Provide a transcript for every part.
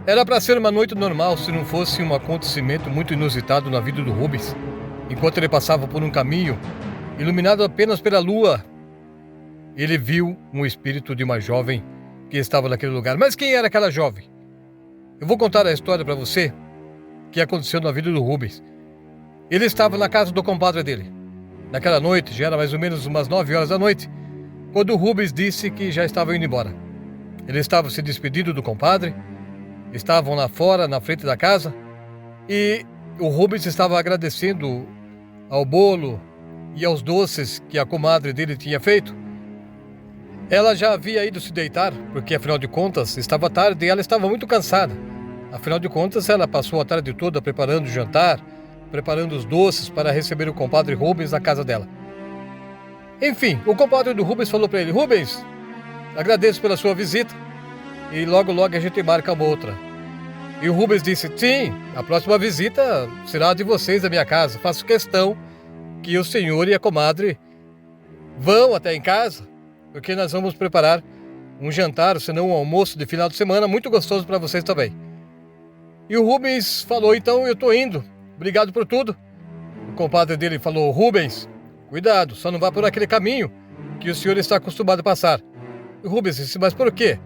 Era para ser uma noite normal se não fosse um acontecimento muito inusitado na vida do Rubens. Enquanto ele passava por um caminho, iluminado apenas pela lua, ele viu um espírito de uma jovem que estava naquele lugar. Mas quem era aquela jovem? Eu vou contar a história para você que aconteceu na vida do Rubens. Ele estava na casa do compadre dele. Naquela noite, já era mais ou menos umas 9 horas da noite, quando o Rubens disse que já estava indo embora. Ele estava se despedindo do compadre, estavam lá fora, na frente da casa, e o Rubens estava agradecendo ao bolo e aos doces que a comadre dele tinha feito. Ela já havia ido se deitar, porque afinal de contas estava tarde e ela estava muito cansada. Afinal de contas, ela passou a tarde toda preparando o jantar, preparando os doces para receber o compadre Rubens na casa dela. Enfim, o compadre do Rubens falou para ele: Rubens, agradeço pela sua visita e logo a gente marca uma outra. E o Rubens disse: sim, a próxima visita será de vocês à minha casa. Faço questão que o senhor e a comadre vão até em casa, porque nós vamos preparar um jantar, se não um almoço de final de semana muito gostoso para vocês também. E o Rubens falou: então eu tô indo, obrigado por tudo. O compadre dele falou: Rubens, cuidado, só não vá por aquele caminho que o senhor está acostumado a passar. E o Rubens disse: mas por quê?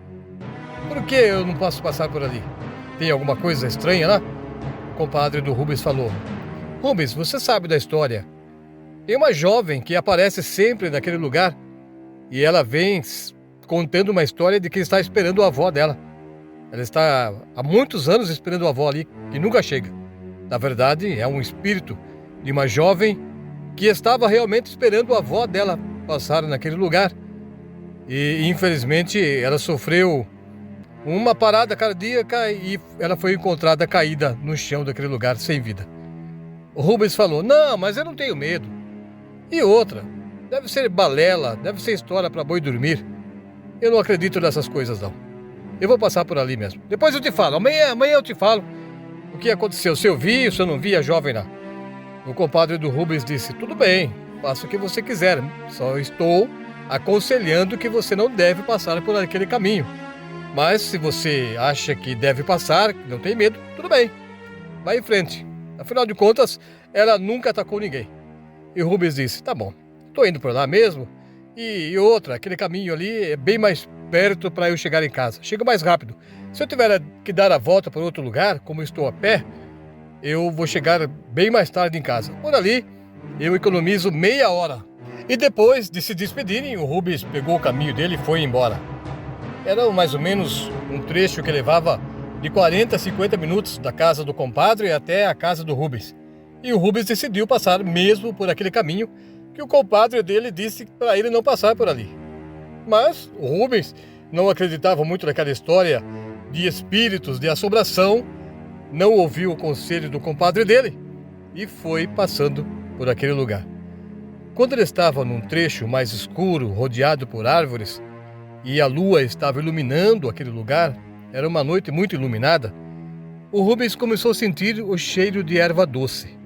Por que eu não posso passar por ali? Tem alguma coisa estranha lá? O compadre do Rubens falou: Rubens, você sabe da história. Tem uma jovem que aparece sempre naquele lugar e ela vem contando uma história de que está esperando a avó dela. Ela está há muitos anos esperando a avó ali, que nunca chega. Na verdade, é um espírito de uma jovem que estava realmente esperando a avó dela passar naquele lugar. E, infelizmente, ela sofreu uma parada cardíaca e ela foi encontrada caída no chão daquele lugar, sem vida. O Rubens falou: não, mas eu não tenho medo. E outra, deve ser balela, deve ser história para boi dormir. Eu não acredito nessas coisas, não. Eu vou passar por ali mesmo. Depois eu te falo, amanhã eu te falo o que aconteceu, se eu vi, se eu não vi a jovem lá. O compadre do Rubens disse: tudo bem, faça o que você quiser, só estou aconselhando que você não deve passar por aquele caminho. Mas se você acha que deve passar, não tem medo, tudo bem, vai em frente. Afinal de contas, ela nunca atacou ninguém. E o Rubens disse: tá bom, tô indo por lá mesmo. E outra, aquele caminho ali é bem mais perto para eu chegar em casa. Chego mais rápido. Se eu tiver que dar a volta para outro lugar, como estou a pé, eu vou chegar bem mais tarde em casa. Por ali, eu economizo meia hora. E depois de se despedirem, o Rubens pegou o caminho dele e foi embora. Era mais ou menos um trecho que levava de 40 a 50 minutos da casa do compadre até a casa do Rubens. E o Rubens decidiu passar mesmo por aquele caminho que o compadre dele disse para ele não passar por ali. Mas o Rubens não acreditava muito naquela história de espíritos, de assombração, não ouviu o conselho do compadre dele e foi passando por aquele lugar. Quando ele estava num trecho mais escuro, rodeado por árvores, e a lua estava iluminando aquele lugar, era uma noite muito iluminada, o Rubens começou a sentir o cheiro de erva doce.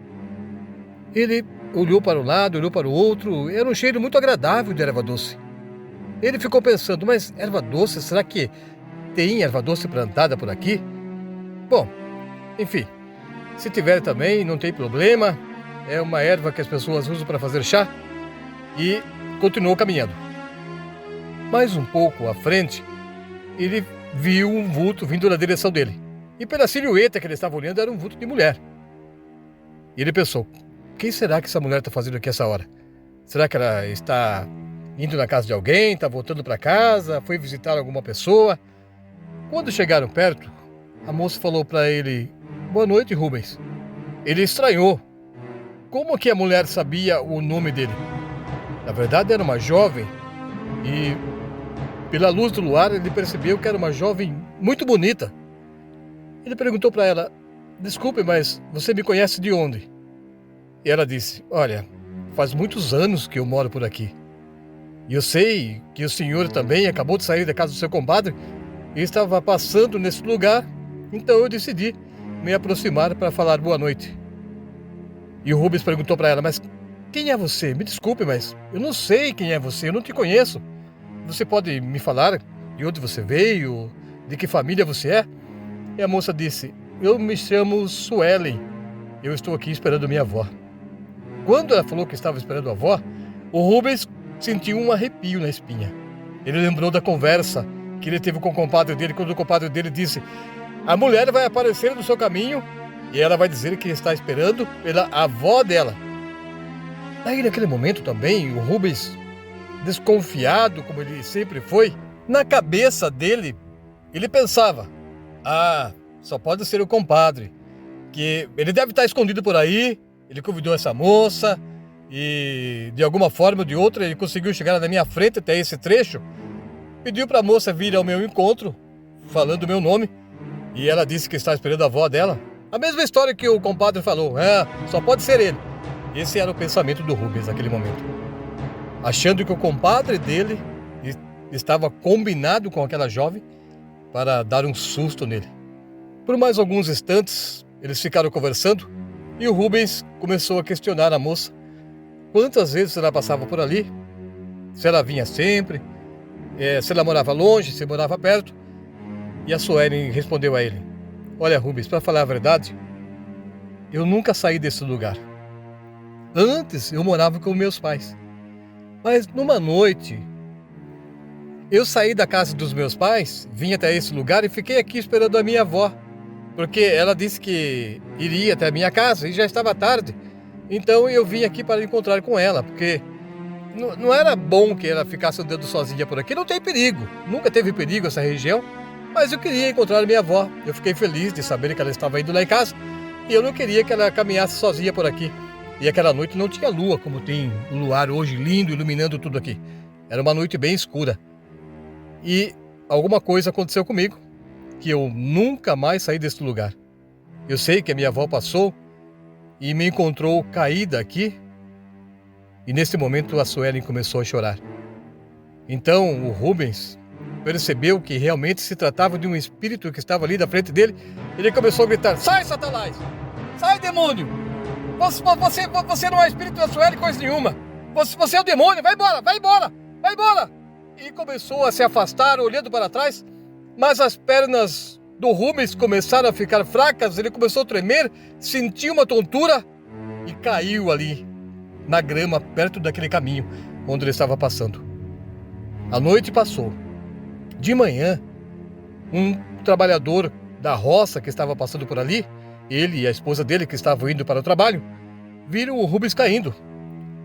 Ele olhou para um lado, olhou para o outro, era um cheiro muito agradável de erva doce. Ele ficou pensando: mas erva doce, será que tem erva doce plantada por aqui? Bom, enfim, se tiver também, não tem problema, é uma erva que as pessoas usam para fazer chá, e continuou caminhando. Mais um pouco à frente, ele viu um vulto vindo na direção dele. E pela silhueta que ele estava olhando, era um vulto de mulher. E ele pensou: quem será que essa mulher está fazendo aqui essa hora? Será que ela está indo na casa de alguém, está voltando para casa, foi visitar alguma pessoa? Quando chegaram perto, a moça falou para ele: boa noite, Rubens. Ele estranhou. Como que a mulher sabia o nome dele? Na verdade, era uma jovem e, pela luz do luar, ele percebeu que era uma jovem muito bonita. Ele perguntou para ela: desculpe, mas você me conhece de onde? E ela disse: olha, faz muitos anos que eu moro por aqui. E eu sei que o senhor também acabou de sair da casa do seu compadre e estava passando nesse lugar, então eu decidi me aproximar para falar boa noite. E o Rubens perguntou para ela: mas quem é você? Me desculpe, mas eu não sei quem é você, eu não te conheço. Você pode me falar de onde você veio, de que família você é? E a moça disse: eu me chamo Suelen, eu estou aqui esperando minha avó. Quando ela falou que estava esperando a avó, o Rubens sentiu um arrepio na espinha. Ele lembrou da conversa que ele teve com o compadre dele, quando o compadre dele disse: a mulher vai aparecer no seu caminho e ela vai dizer que está esperando pela avó dela. Aí naquele momento também, o Rubens, desconfiado como ele sempre foi, na cabeça dele, ele pensava: ah, só pode ser o compadre, que ele deve estar escondido por aí, ele convidou essa moça e de alguma forma ou de outra ele conseguiu chegar na minha frente até esse trecho, pediu para a moça vir ao meu encontro, falando o meu nome, e ela disse que está esperando a avó dela. A mesma história que o compadre falou, só pode ser ele. Esse era o pensamento do Rubens naquele momento, achando que o compadre dele estava combinado com aquela jovem para dar um susto nele. Por mais alguns instantes, eles ficaram conversando e o Rubens começou a questionar a moça quantas vezes ela passava por ali, se ela vinha sempre, se ela morava longe, se morava perto. E a Suelen respondeu a ele: olha, Rubens, para falar a verdade, eu nunca saí desse lugar. Antes eu morava com meus pais, mas numa noite eu saí da casa dos meus pais, vim até esse lugar e fiquei aqui esperando a minha avó, porque ela disse que iria até a minha casa e já estava tarde. Então eu vim aqui para encontrar com ela, porque não era bom que ela ficasse andando sozinha por aqui. Não tem perigo, nunca teve perigo essa região, mas eu queria encontrar a minha avó. Eu fiquei feliz de saber que ela estava indo lá em casa e eu não queria que ela caminhasse sozinha por aqui. E aquela noite não tinha lua, como tem o luar hoje, lindo, iluminando tudo aqui. Era uma noite bem escura. E alguma coisa aconteceu comigo, que eu nunca mais saí desse lugar. Eu sei que a minha avó passou e me encontrou caída aqui. E nesse momento a Suelen começou a chorar. Então o Rubens percebeu que realmente se tratava de um espírito que estava ali da frente dele. Ele começou a gritar: sai, Satanás! Sai, demônio! Você não é espírito da Suelen, coisa nenhuma! Você é o demônio! Vai embora! Vai embora! Vai embora! E começou a se afastar, olhando para trás, mas as pernas do Rubens começaram a ficar fracas, ele começou a tremer, sentiu uma tontura e caiu ali, na grama, perto daquele caminho onde ele estava passando. A noite passou. De manhã, um trabalhador da roça que estava passando por ali, ele e a esposa dele que estavam indo para o trabalho, viram o Rubens caindo.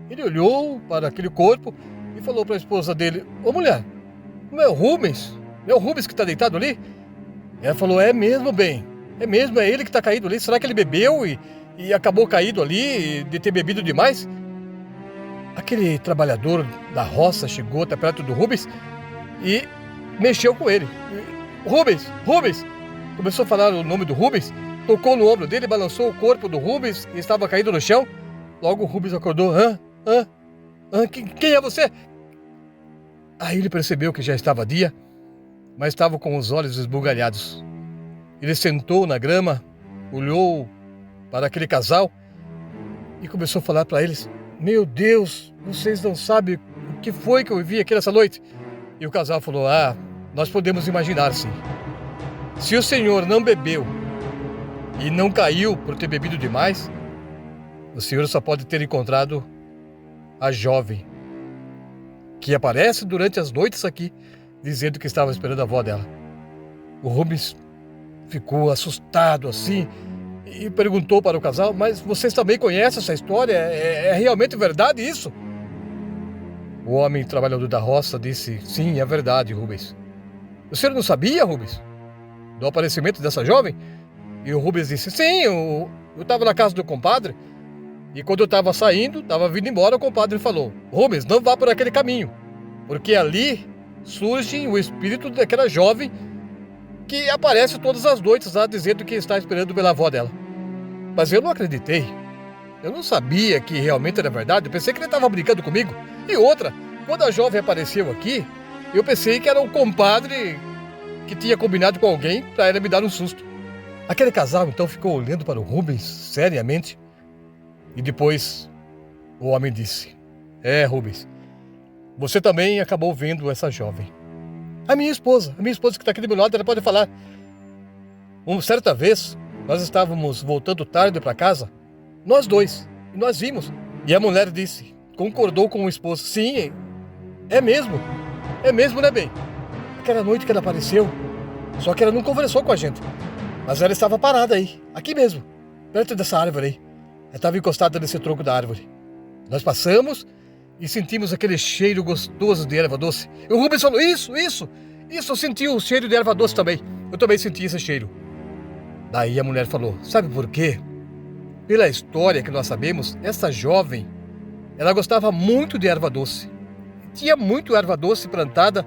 Ele olhou para aquele corpo e falou para a esposa dele: ô mulher, não é o Rubens? Não é o Rubens que está deitado ali? Ela falou: é mesmo, bem, é mesmo, é ele que está caído ali. Será que ele bebeu e acabou caído ali de ter bebido demais? Aquele trabalhador da roça chegou até perto do Rubens e mexeu com ele. Rubens, Rubens! Começou a falar o nome do Rubens, tocou no ombro dele, balançou o corpo do Rubens, que estava caído no chão. Logo o Rubens acordou: quem é você? Aí ele percebeu que já estava dia, mas estava com os olhos esbugalhados. Ele sentou na grama, olhou para aquele casal e começou a falar para eles: meu Deus, vocês não sabem o que foi que eu vi aqui nessa noite? E o casal falou: nós podemos imaginar, sim. Se o senhor não bebeu e não caiu por ter bebido demais, o senhor só pode ter encontrado a jovem que aparece durante as noites aqui, dizendo que estava esperando a avó dela. O Rubens ficou assustado assim e perguntou para o casal: mas vocês também conhecem essa história? É realmente verdade isso? O homem trabalhador da roça disse: sim, é verdade, Rubens. O senhor não sabia, Rubens, do aparecimento dessa jovem? E o Rubens disse: sim, eu estava na casa do compadre e quando eu estava saindo, estava vindo embora, o compadre falou: Rubens, não vá por aquele caminho, porque ali surge o espírito daquela jovem que aparece todas as noites lá dizendo que está esperando pela avó dela. Mas eu não acreditei. Eu não sabia que realmente era verdade. Eu pensei que ele estava brincando comigo. E outra, quando a jovem apareceu aqui, eu pensei que era o compadre que tinha combinado com alguém para ela me dar um susto. Aquele casal então ficou olhando para o Rubens seriamente. E depois o homem disse: Rubens, você também acabou vendo essa jovem. A minha esposa que está aqui do meu lado, ela pode falar. Uma certa vez, nós estávamos voltando tarde para casa, nós dois, e nós vimos. E a mulher disse, concordou com o esposo, sim, é mesmo, né, bem? Aquela noite que ela apareceu, só que ela não conversou com a gente, mas ela estava parada aí, aqui mesmo, perto dessa árvore aí. Ela estava encostada nesse tronco da árvore. Nós passamos e sentimos aquele cheiro gostoso de erva doce. E o Rubens falou, isso, eu senti o cheiro de erva doce também. Eu também senti esse cheiro. Daí a mulher falou, sabe por quê? Pela história que nós sabemos, essa jovem, ela gostava muito de erva doce. Tinha muito erva doce plantada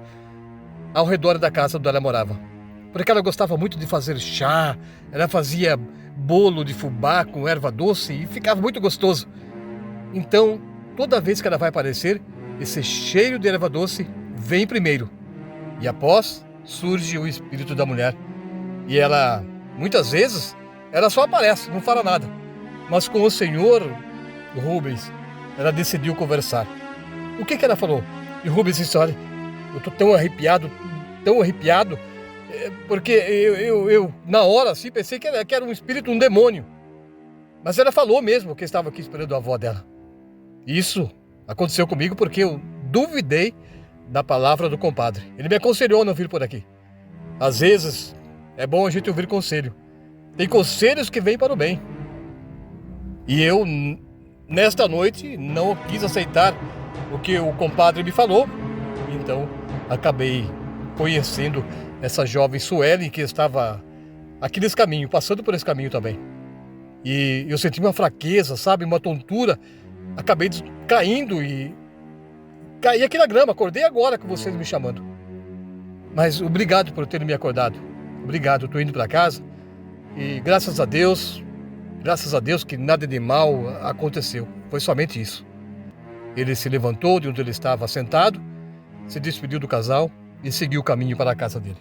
ao redor da casa onde ela morava. Porque ela gostava muito de fazer chá, ela fazia bolo de fubá com erva doce e ficava muito gostoso. Então, toda vez que ela vai aparecer, esse cheiro de erva doce vem primeiro. E após, surge o espírito da mulher. E ela, muitas vezes, ela só aparece, não fala nada. Mas com o Senhor, Rubens, ela decidiu conversar. O que ela falou? E Rubens disse, olha, eu estou tão arrepiado, porque eu na hora assim, pensei que era um espírito, um demônio. Mas ela falou mesmo que estava aqui esperando a avó dela. Isso aconteceu comigo porque eu duvidei da palavra do compadre. Ele me aconselhou a não vir por aqui. Às vezes, é bom a gente ouvir conselho. Tem conselhos que vêm para o bem. E eu, nesta noite, não quis aceitar o que o compadre me falou. Então, acabei conhecendo essa jovem Suelen que estava aqui nesse caminho, passando por esse caminho também. E eu senti uma fraqueza, sabe? Uma tontura. Acabei caindo e caí aqui na grama. Acordei agora com vocês me chamando. Mas obrigado por terem me acordado. Obrigado, estou indo para casa. E graças a Deus que nada de mal aconteceu. Foi somente isso. Ele se levantou de onde ele estava sentado, se despediu do casal e seguiu o caminho para a casa dele.